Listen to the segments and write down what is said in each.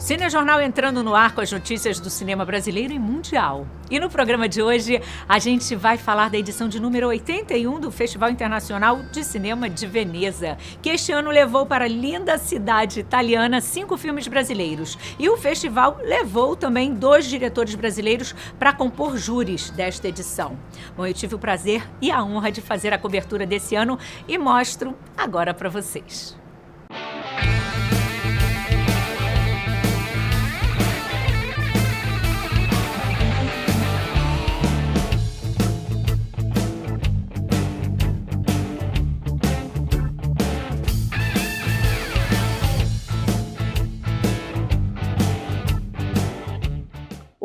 Cinejornal entrando no ar com as notícias do cinema brasileiro e mundial. E no programa de hoje, a gente vai falar da edição de número 81 do Festival Internacional de Cinema de Veneza, que este ano levou para a linda cidade italiana 5 filmes brasileiros. E o festival levou também 2 diretores brasileiros para compor júris desta edição. Bom, eu tive o prazer e a honra de fazer a cobertura desse ano e mostro agora para vocês.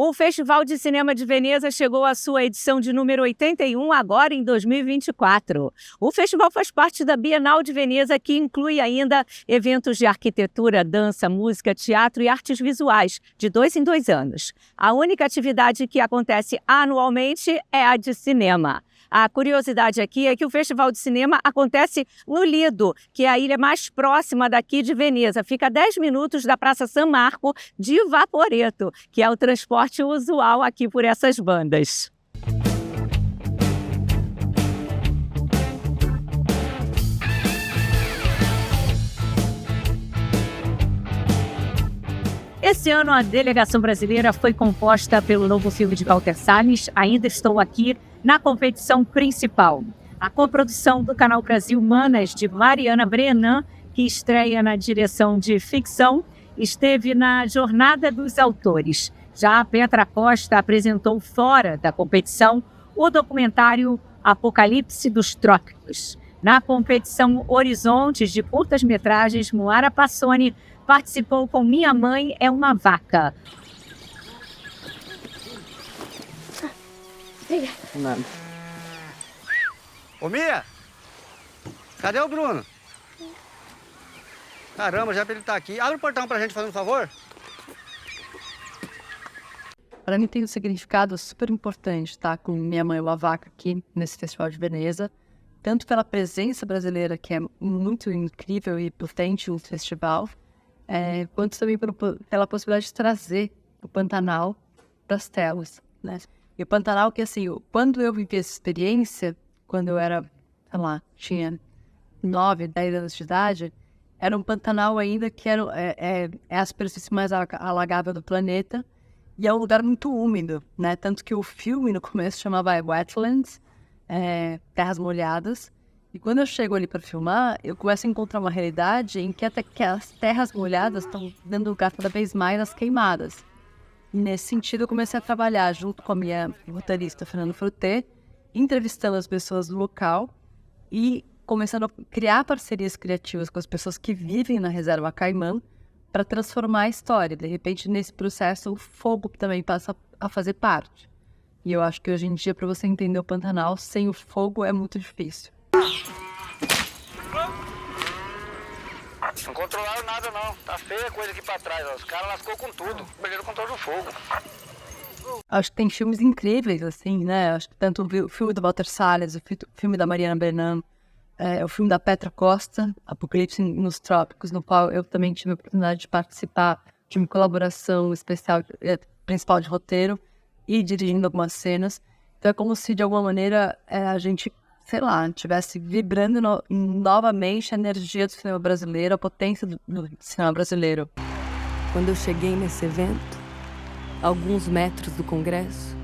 O Festival de Cinema de Veneza chegou à sua edição de número 81 agora em 2024. O festival faz parte da Bienal de Veneza, que inclui ainda eventos de arquitetura, dança, música, teatro e artes visuais, de 2 em 2 anos. A única atividade que acontece anualmente é a de cinema. A curiosidade aqui é que o Festival de Cinema acontece no Lido, que é a ilha mais próxima daqui de Veneza. Fica a 10 minutos da Praça San Marco de Vaporetto, que é o transporte usual aqui por essas bandas. Esse ano, a delegação brasileira foi composta pelo novo filme de Walter Salles, Ainda Estou Aqui, na competição principal. A coprodução do Canal Brasil Manas, de Mariana Brenan, que estreia na direção de ficção, esteve na Jornada dos Autores. Já a Petra Costa apresentou fora da competição o documentário Apocalipse dos Trópicos. Na competição Horizontes de curtas-metragens, Moara Passoni participou com Minha Mãe é uma Vaca. Nada. Ô, Mia! Cadê o Bruno? Caramba, já pra ele estar aqui. Abre o portão pra gente, fazendo um favor. Para mim tem um significado super importante estar com Minha Mãe é uma Vaca aqui nesse Festival de Veneza. Tanto pela presença brasileira, que é muito incrível e potente no festival, quanto também pela possibilidade de trazer o Pantanal para as telas, né? E o Pantanal, que assim, quando eu vivi essa experiência, quando eu era, sei lá, tinha 9, 10 anos de idade, era um Pantanal ainda que era a superfície mais alagável do planeta e é um lugar muito úmido, né? Tanto que o filme no começo chamava Wetlands, Terras Molhadas, e quando eu chego ali para filmar, eu começo a encontrar uma realidade em que até que as terras molhadas estão dando lugar cada vez mais às queimadas. E nesse sentido, eu comecei a trabalhar junto com a minha roteirista, Fernanda Frutet, entrevistando as pessoas do local e começando a criar parcerias criativas com as pessoas que vivem na Reserva Caimã para transformar a história. De repente, nesse processo, o fogo também passa a fazer parte. E eu acho que hoje em dia, para você entender o Pantanal, sem o fogo é muito difícil. Não controlaram nada, não. Tá feia a coisa aqui pra trás, ó. Os caras lascou com tudo. Perderam o controle do fogo. Acho que tem filmes incríveis, assim, né? Acho que tanto o filme do Walter Salles, o filme da Mariana Brenan, o filme da Petra Costa, Apocalipse nos Trópicos, no qual eu também tive a oportunidade de participar de uma colaboração especial, principal de roteiro e dirigindo algumas cenas. Então é como se, de alguma maneira, a gente, sei lá, estivesse vibrando novamente a energia do cinema brasileiro, a potência do cinema brasileiro. Quando eu cheguei nesse evento, a alguns metros do Congresso,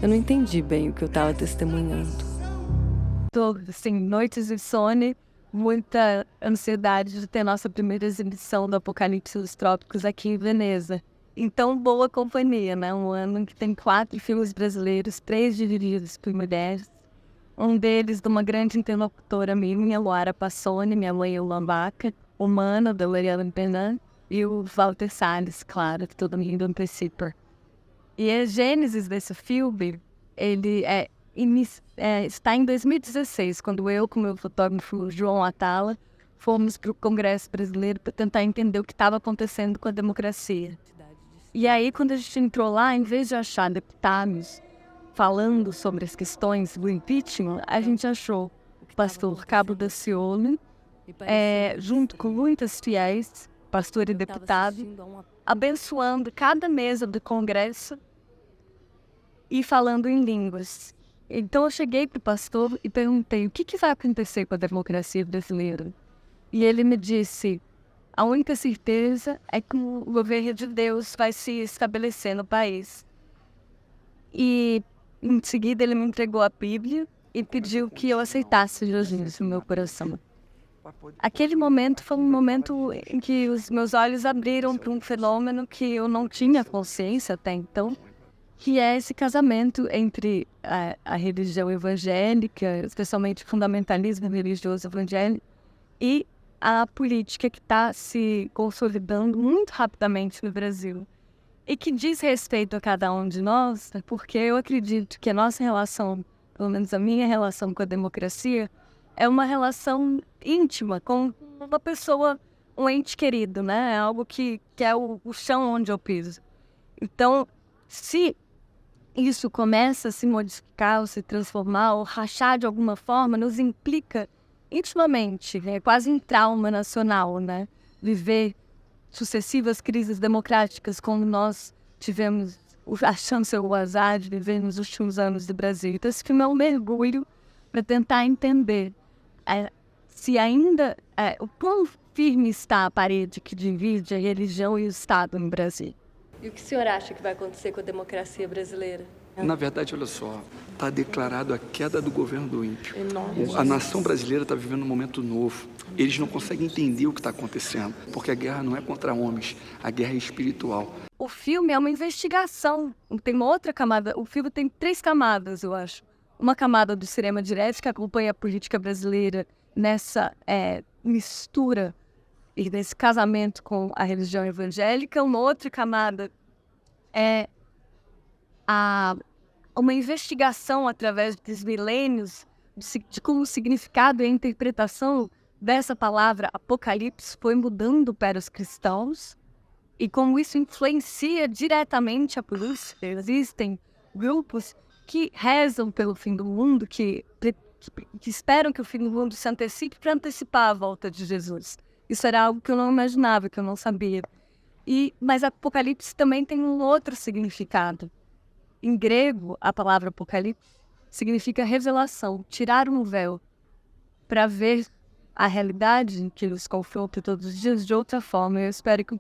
eu não entendi bem o que eu estava testemunhando. Assim, noites de sono, muita ansiedade de ter nossa primeira exibição do Apocalipse dos Trópicos aqui em Veneza. Então, boa companhia, né? Um ano que tem 4 filmes brasileiros, 3 dirigidos por mulheres. Um deles de uma grande interlocutora minha, Moara Passoni, Minha Mãe é uma Vaca, Humana, da Mariana Brenan, e o Walter Salles, claro, que todo mundo antecipa. E a gênese desse filme, ele está em 2016, quando eu, com meu fotógrafo João Atala, fomos para o Congresso Brasileiro para tentar entender o que estava acontecendo com a democracia. E aí, quando a gente entrou lá, em vez de achar deputados falando sobre as questões do impeachment, a gente achou o pastor Cabo Daciolo, junto com muitas fiéis, pastor e deputado, abençoando cada mesa do Congresso e falando em línguas. Então eu cheguei para o pastor e perguntei: o que vai acontecer com a democracia brasileira? E ele me disse: a única certeza é que o governo de Deus vai se estabelecer no país. E em seguida ele me entregou a Bíblia e pediu que eu aceitasse Jesus no meu coração. Aquele momento foi um momento em que os meus olhos abriram para um fenômeno que eu não tinha consciência até então, que é esse casamento entre a religião evangélica, especialmente o fundamentalismo religioso evangélico, e a política que está se consolidando muito rapidamente no Brasil. E que diz respeito a cada um de nós, porque eu acredito que a nossa relação, pelo menos a minha relação com a democracia, é uma relação íntima com uma pessoa, um ente querido, né? É algo que é o chão onde eu piso. Então, se isso começa a se modificar, ou se transformar, ou rachar de alguma forma, nos implica intimamente, é quase um trauma nacional, né? Viver sucessivas crises democráticas, como nós tivemos a chance ou o azar de viver nos últimos anos do Brasil. Então, esse filme é um mergulho para tentar entender se ainda o quão firme está a parede que divide a religião e o Estado no Brasil. E o que o senhor acha que vai acontecer com a democracia brasileira? Na verdade, olha só, está declarado a queda do governo do ímpio. A nação brasileira está vivendo um momento novo. Eles não conseguem entender o que está acontecendo, porque a guerra não é contra homens, a guerra é espiritual. O filme é uma investigação, tem uma outra camada. O filme tem 3 camadas, eu acho. Uma camada do cinema direto, que acompanha a política brasileira nessa mistura e nesse casamento com a religião evangélica. Uma outra camada é uma investigação através dos milênios de como o significado e a interpretação dessa palavra apocalipse foi mudando para os cristãos e como isso influencia diretamente a política. Existem grupos que rezam pelo fim do mundo, que esperam que o fim do mundo se antecipe para antecipar a volta de Jesus. Isso era algo que eu não imaginava, que eu não sabia. Mas apocalipse também tem um outro significado. Em grego, a palavra apocalipse significa revelação, tirar um véu para ver a realidade que nos confronta todos os dias de outra forma. Eu espero que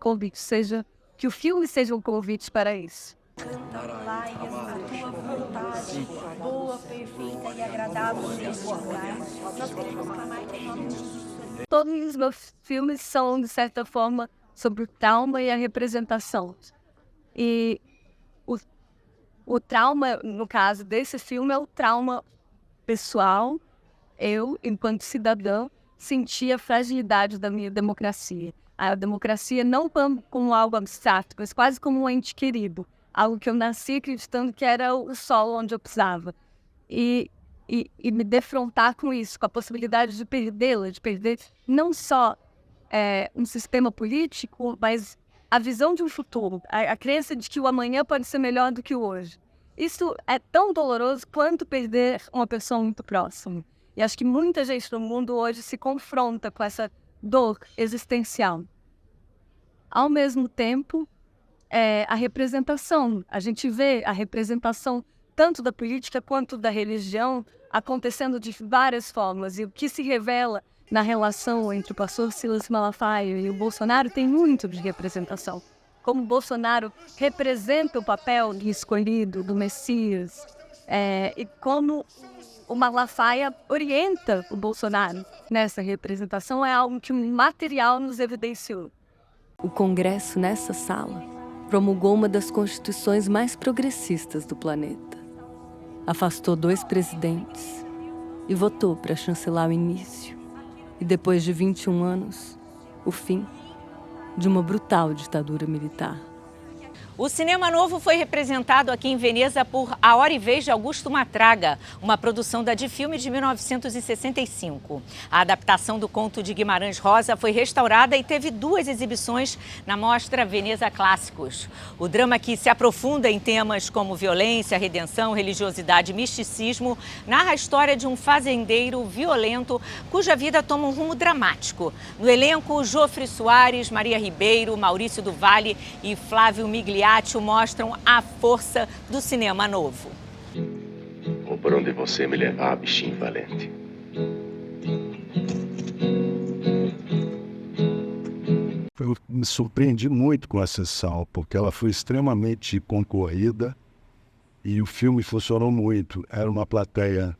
que o filme seja um convite para isso. Cantai a tua vontade, boa, perfeita e agradável neste lugar. Nós queremos clamar em nome de Jesus. Todos os meus filmes são, de certa forma, sobre o trauma e a representação. E o trauma, no caso desse filme, é o trauma pessoal. Eu, enquanto cidadã, senti a fragilidade da minha democracia. A democracia não como algo abstrato, mas quase como um ente querido. Algo que eu nasci acreditando que era o sol onde eu pisava. E me defrontar com isso, com a possibilidade de perdê-la, de perder não só um sistema político, mas a visão de um futuro, a crença de que o amanhã pode ser melhor do que o hoje. Isso é tão doloroso quanto perder uma pessoa muito próxima. E acho que muita gente no mundo hoje se confronta com essa dor existencial. Ao mesmo tempo, a representação. A gente vê a representação tanto da política quanto da religião acontecendo de várias formas. E o que se revela na relação entre o pastor Silas Malafaia e o Bolsonaro tem muito de representação. Como o Bolsonaro representa o papel de escolhido, do Messias, e como o Malafaia orienta o Bolsonaro nessa representação, é algo que o material nos evidenciou. O Congresso, nessa sala, promulgou uma das constituições mais progressistas do planeta. Afastou 2 presidentes e votou para chancelar o início, e depois de 21 anos, o fim de uma brutal ditadura militar. O Cinema Novo foi representado aqui em Veneza por A Hora e Vez de Augusto Matraga, uma produção da Difilme de 1965. A adaptação do conto de Guimarães Rosa foi restaurada e teve 2 exibições na Mostra Veneza Clássicos. O drama, que se aprofunda em temas como violência, redenção, religiosidade e misticismo, narra a história de um fazendeiro violento cuja vida toma um rumo dramático. No elenco, Jofre Soares, Maria Ribeiro, Maurício do Vale e Flávio Migliaccio mostram a força do cinema novo. Vou por onde você me levar, bichinho valente. Eu me surpreendi muito com a sessão, porque ela foi extremamente concorrida e o filme funcionou muito. Era uma plateia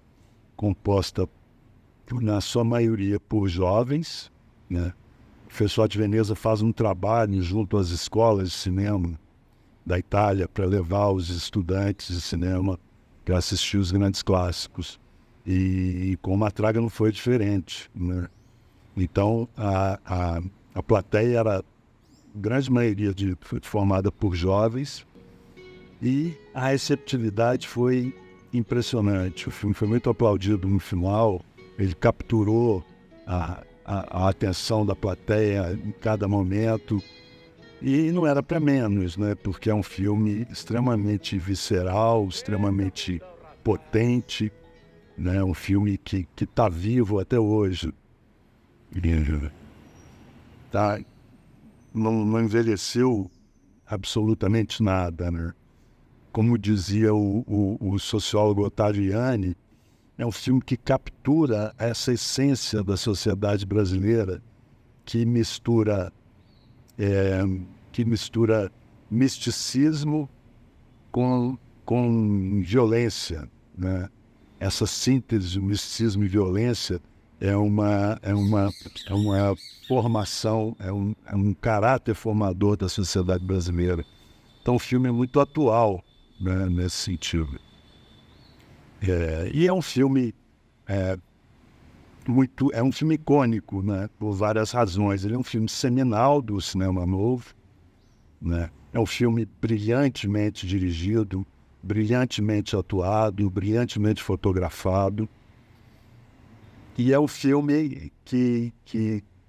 composta, na sua maioria, por jovens, né? O Festival de Veneza faz um trabalho junto às escolas de cinema da Itália para levar os estudantes de cinema para assistir os grandes clássicos. E com Matraga não foi diferente, né? Então, a plateia era, grande maioria, formada por jovens, e a receptividade foi impressionante. O filme foi muito aplaudido no final, ele capturou a atenção da plateia em cada momento, e não era para menos, né? Porque é um filme extremamente visceral, extremamente potente, né? Um filme que está vivo até hoje. Não envelheceu absolutamente nada, né? Como dizia o sociólogo Ottavio Ianni, é um filme que captura essa essência da sociedade brasileira, que mistura misticismo com violência, né? Essa síntese de misticismo e violência é uma formação, é um caráter formador da sociedade brasileira. Então o filme é muito atual, né, nesse sentido. E é um filme é um filme icônico, né, por várias razões. Ele é um filme seminal do cinema novo, né? É um filme brilhantemente dirigido, brilhantemente atuado, brilhantemente fotografado. E é um filme que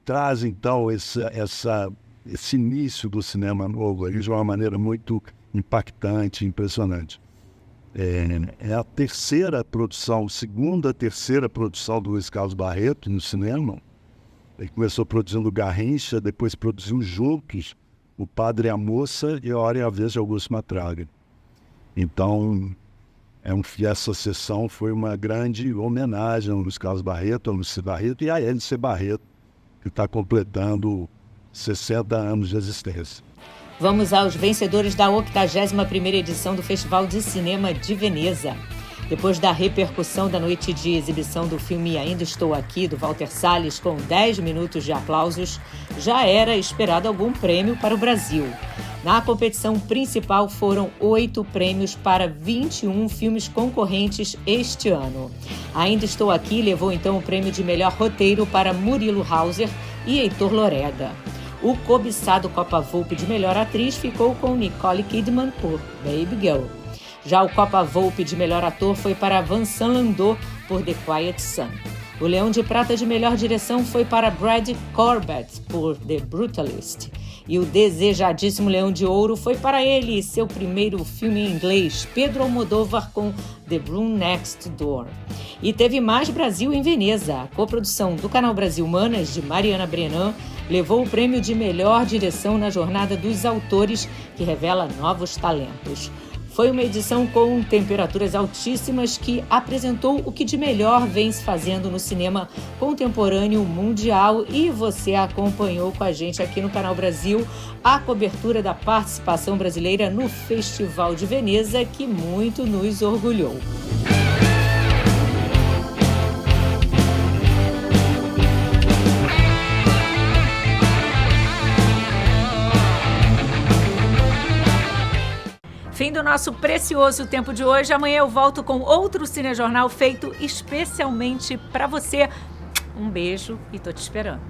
traz, então, esse início do cinema novo de uma maneira muito impactante, impressionante. É a terceira produção do Luiz Carlos Barreto no cinema. Ele começou produzindo Garrincha, depois produziu juntos O Padre e a Moça e A Hora e a Vez de Augusto Matraga. Então, essa sessão foi uma grande homenagem ao Luiz Carlos Barreto, ao Luci Barreto e a Hélice Barreto, que está completando 60 anos de existência. Vamos aos vencedores da 81ª edição do Festival de Cinema de Veneza. Depois da repercussão da noite de exibição do filme Ainda Estou Aqui, do Walter Salles, com 10 minutos de aplausos, já era esperado algum prêmio para o Brasil. Na competição principal foram 8 prêmios para 21 filmes concorrentes este ano. Ainda Estou Aqui levou então o prêmio de melhor roteiro para Murilo Hauser e Heitor Lorega. O cobiçado Copa Volpe de melhor atriz ficou com Nicole Kidman por Baby Girl. Já o Copa Volpe de melhor ator foi para Vincent Landau por The Quiet Son. O Leão de Prata de melhor direção foi para Brad Corbett por The Brutalist. E o desejadíssimo Leão de Ouro foi para ele, seu primeiro filme em inglês, Pedro Almodóvar com The Room Next Door. E teve mais Brasil em Veneza. A coprodução do Canal Brasil Manas, de Mariana Brennan, levou o prêmio de melhor direção na Jornada dos Autores, que revela novos talentos. Foi uma edição com temperaturas altíssimas que apresentou o que de melhor vem se fazendo no cinema contemporâneo mundial, e você acompanhou com a gente aqui no Canal Brasil a cobertura da participação brasileira no Festival de Veneza, que muito nos orgulhou. Fim do nosso precioso tempo de hoje. Amanhã eu volto com outro Cinejornal feito especialmente para você. Um beijo e tô te esperando.